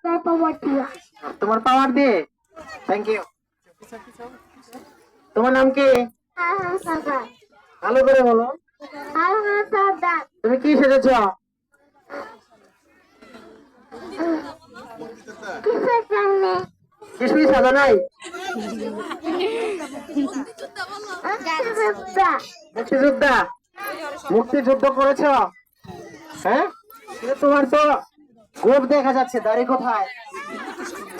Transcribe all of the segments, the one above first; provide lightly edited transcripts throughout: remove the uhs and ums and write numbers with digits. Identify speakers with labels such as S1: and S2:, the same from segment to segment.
S1: আপনার পাওয়ার দিয়া।
S2: তোমার পাওয়ার দিয়ে, থ্যাংক ইউ। তোমার নাম কি?
S1: আহা সাদা।
S2: ভালো করে বলো।
S1: আহা সাদা।
S2: তুমি কি সেজেছ?
S1: কিসের জন্য?
S2: কিছুই সাজা নাই।
S1: মুক্তিযোদ্ধা।
S2: মুক্তিযোদ্ধা? মুক্তিযুদ্ধ করেছ? হ্যাঁ, কিন্তু তোমার তো গোঁফ দেখা যাচ্ছে, দাড়ি কোথায়?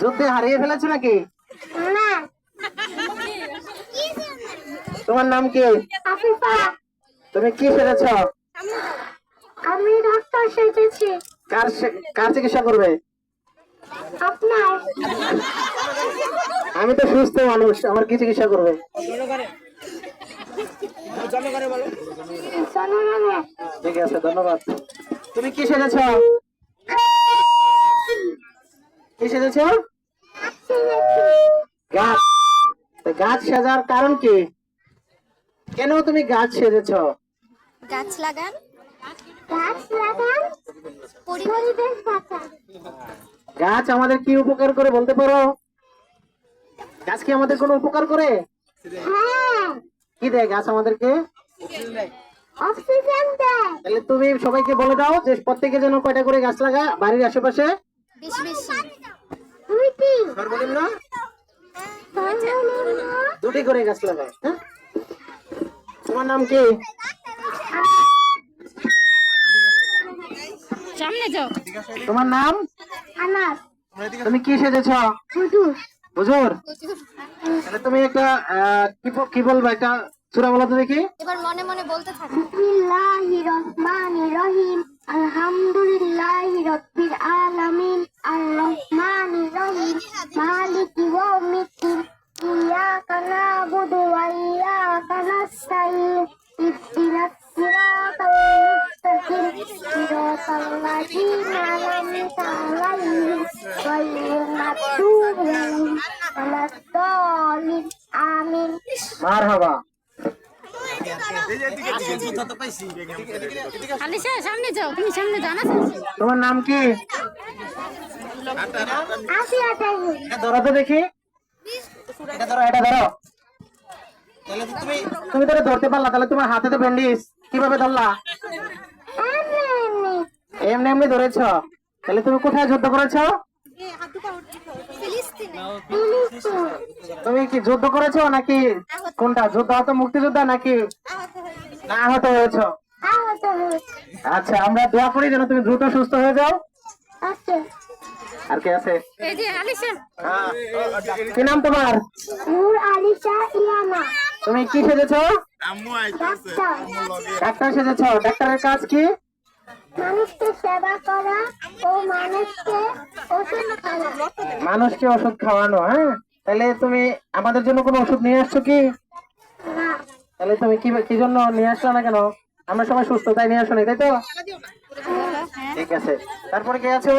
S2: যুদ্ধে হারিয়ে ফেলেছো নাকি?
S1: না।
S2: তোমার নাম কি?
S1: আফিফা।
S2: তুমি কি সেজেছ?
S1: আমি ডাক্তার সেজেছি।
S2: কার চিকিৎসা করবে?
S1: আপনার।
S2: আমি তো সুস্থ মানুষ, আমার কি চিকিৎসা করবে?
S1: জনগণের।
S2: ঠিক আছে, ধন্যবাদ। তুমি কি সেজেছ? কি সেজেছ? গাছ। তো গাছ সাজার কারণ কি? কেন তুমি গাছ সেজেছ?
S3: গাছ লাগান,
S1: গাছ লাগান, পরিবেশ বাঁচান।
S2: গাছ আমাদের কি উপকার করে বলতে পারো? গাছ কি আমাদের কোনো উপকার করে?
S1: হ্যাঁ,
S2: কি দেয় গাছ আমাদেরকে?
S1: অক্সিজেন দেয়।
S2: তাহলে তুমি সবাইকে বলে দাও যে প্রত্যেকে যেন কয়টা করে গাছ লাগা বাড়ির আশেপাশে।
S3: বেশি বেশি।
S1: দুইটি।
S2: সর্বনিম্ন
S1: সর্বনিম্ন
S2: 2টি করে গাছ লাগায়। হ্যাঁ? তোমার নাম কি?
S3: সামনে যাও।
S2: তোমার নাম?
S1: আনাস।
S2: তুমি কি সেজেছ?
S1: হুজুর।
S2: হুজুর? তাহলে তুমি একটা কি বলবো, একটা সূরা বলো তো দেখি।
S3: এবার মনে মনে বলতে থাকো।
S1: বিসমিল্লাহির রহমানির রহিম। আলহামদুলিল্লাহি রাব্বিল আলামিন। আর রহমানির রহিম। মালিকি ইয়াউমিদ্দিন। ইয়াকা না'বুদু ওয়া ইয়াকা নাস্তাঈন। ইহদিনাস সিরাতাল মুস্তাকিম। সিরাতাল লাযীনা আন'আমতা আলাইহিম গায়রিল মাগদুবি আলাইহিম ওয়ালাদ-দাল্লিন। আমিন।
S2: মারহাবা।
S3: আলিশা সামনে যাও, তুমি সামনে জানা।
S2: তোমার নাম কি?
S1: আসিয়া তাইমু।
S2: এটা ধরো তো দেখি। এটা ধরো, এটা ধরো। তাহলে তো তুমি তো এটা ধরতে পারলা, তাহলে তোমার হাতে তো ব্যান্ডেজ, কিভাবে ধরলা?
S1: এমনি এমনি।
S2: এমনি এমনি ধরেছ? তাহলে তুমি কোথায় যুদ্ধ করেছ?
S3: ফিলিস্তিনে।
S1: ফিলিস্তিন।
S2: তুমি কি যুদ্ধ করেছো নাকি কোনটা যুদ্ধ, হতো মুক্তিযোদ্ধা নাকি না আহত হয়েছ?
S1: আহত হয়েছে।
S2: আচ্ছা, আমরা দোয়া করি যেন তুমি দ্রুত সুস্থ হয়ে যাও।
S1: আছে।
S2: আর কে আছে?
S3: এই যে আলিশা।
S2: কি নাম তোমার?
S1: নূর আলিশা ইয়ানা।
S2: তুমি কি সেজেছো?
S1: ডাক্তার।
S2: ডাক্তার সেজেছো। ডাক্তারের কাজ কি?
S1: মানুষকে সেবা করা ও মানুষকে ওষুধ খাওয়ানো।
S2: মানুষকে ওষুধ খাওয়ানো। হ্যাঁ, তাহলে তুমি আমাদের জন্য কোনো ওষুধ নিয়ে আসছো কি?
S1: না।
S2: তাহলে তুমি কি জন্য নিয়ে আসছো না কেন? আমরা সবাই সুস্থ, তাই নিয়ে আসো নি, তাই তো? ঠিক আছে, তারপরে কে আছো?